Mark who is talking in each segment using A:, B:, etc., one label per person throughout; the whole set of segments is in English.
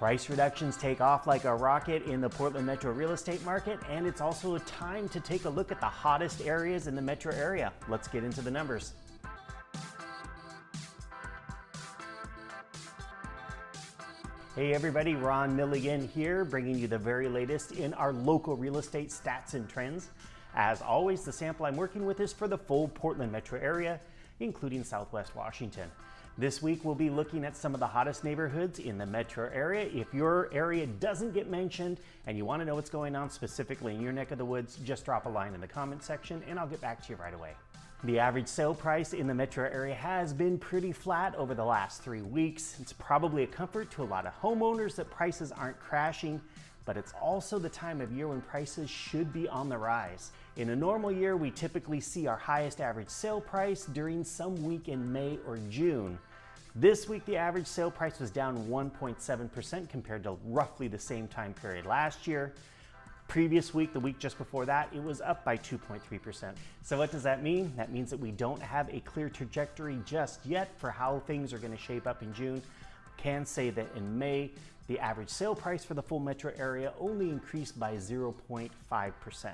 A: Price reductions take off like a rocket in the Portland metro real estate market, and it's also a time to take a look at the hottest areas in the metro area. Let's get into the numbers. Hey everybody, RRMilligan here, bringing you the very latest in our local real estate stats and trends. As always, the sample I'm working with is for the full Portland metro area, including Southwest Washington. This week, we'll be looking at some of the hottest neighborhoods in the metro area. If your area doesn't get mentioned and you want to know what's going on specifically in your neck of the woods, just drop a line in the comment section and I'll get back to you right away. The average sale price in the metro area has been pretty flat over the last 3 weeks. It's probably a comfort to a lot of homeowners that prices aren't crashing, but it's also the time of year when prices should be on the rise. In a normal year, we typically see our highest average sale price during some week in May or June. This week, the average sale price was down 1.7% compared to roughly the same time period last year. Previous week, the week just before that, it was up by 2.3%. So what does that mean? That means that we don't have a clear trajectory just yet for how things are going to shape up in June. Can say that in May, the average sale price for the full metro area only increased by 0.5%.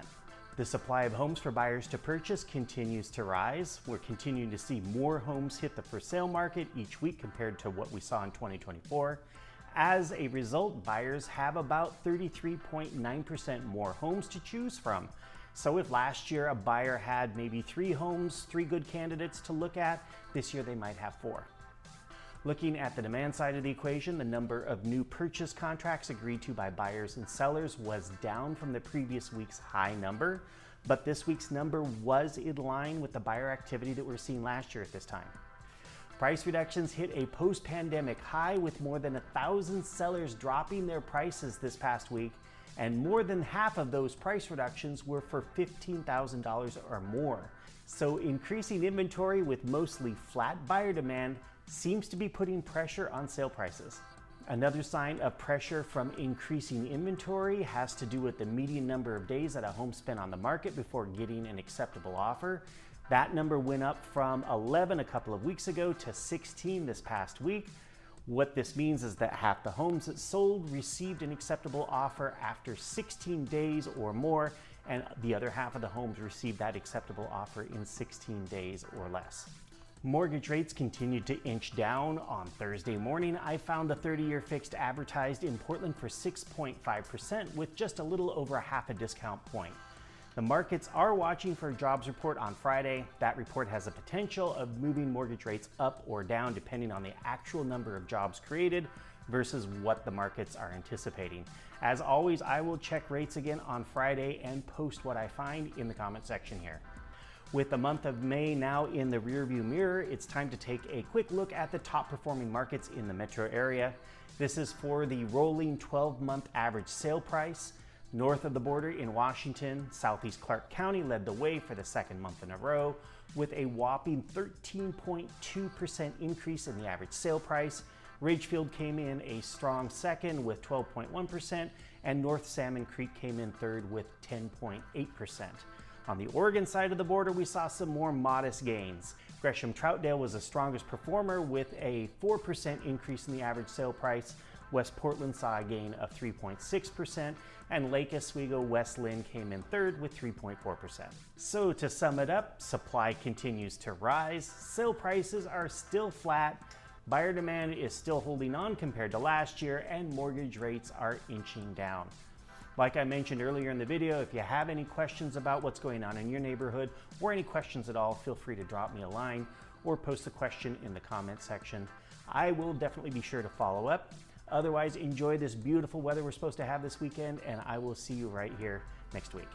A: The supply of homes for buyers to purchase continues to rise. We're continuing to see more homes hit the for sale market each week compared to what we saw in 2024. As a result, buyers have about 33.9% more homes to choose from. So if last year a buyer had maybe 3 homes, 3 good candidates to look at, this year they might have 4. Looking at the demand side of the equation, the number of new purchase contracts agreed to by buyers and sellers was down from the previous week's high number, but this week's number was in line with the buyer activity that we're seeing last year at this time. Price reductions hit a post-pandemic high with more than 1,000 sellers dropping their prices this past week, and more than half of those price reductions were for $15,000 or more. So increasing inventory with mostly flat buyer demand seems to be putting pressure on sale prices. Another sign of pressure from increasing inventory has to do with the median number of days that a home spent on the market before getting an acceptable offer. That number went up from 11 a couple of weeks ago to 16 this past week. What this means is that half the homes that sold received an acceptable offer after 16 days or more, and the other half of the homes received that acceptable offer in 16 days or less. Mortgage rates continued to inch down. On Thursday morning, I found the 30-year fixed advertised in Portland for 6.5% with just a little over half a discount point. The markets are watching for a jobs report on Friday. That report has the potential of moving mortgage rates up or down depending on the actual number of jobs created versus what the markets are anticipating. As always, I will check rates again on Friday and post what I find in the comment section here. With the month of May now in the rearview mirror, it's time to take a quick look at the top performing markets in the metro area. This is for the rolling 12-month average sale price. North of the border in Washington, Southeast Clark County led the way for the second month in a row with a whopping 13.2% increase in the average sale price. Ridgefield came in a strong second with 12.1%, and North Salmon Creek came in third with 10.8%. On the Oregon side of the border, we saw some more modest gains. Gresham-Troutdale was the strongest performer with a 4% increase in the average sale price. West Portland saw a gain of 3.6%, and Lake Oswego West Lynn came in third with 3.4%. So to sum it up, supply continues to rise, sale prices are still flat, buyer demand is still holding on compared to last year, and mortgage rates are inching down. Like I mentioned earlier in the video, if you have any questions about what's going on in your neighborhood or any questions at all, feel free to drop me a line or post a question in the comment section. I will definitely be sure to follow up. Otherwise, enjoy this beautiful weather we're supposed to have this weekend, and I will see you right here next week.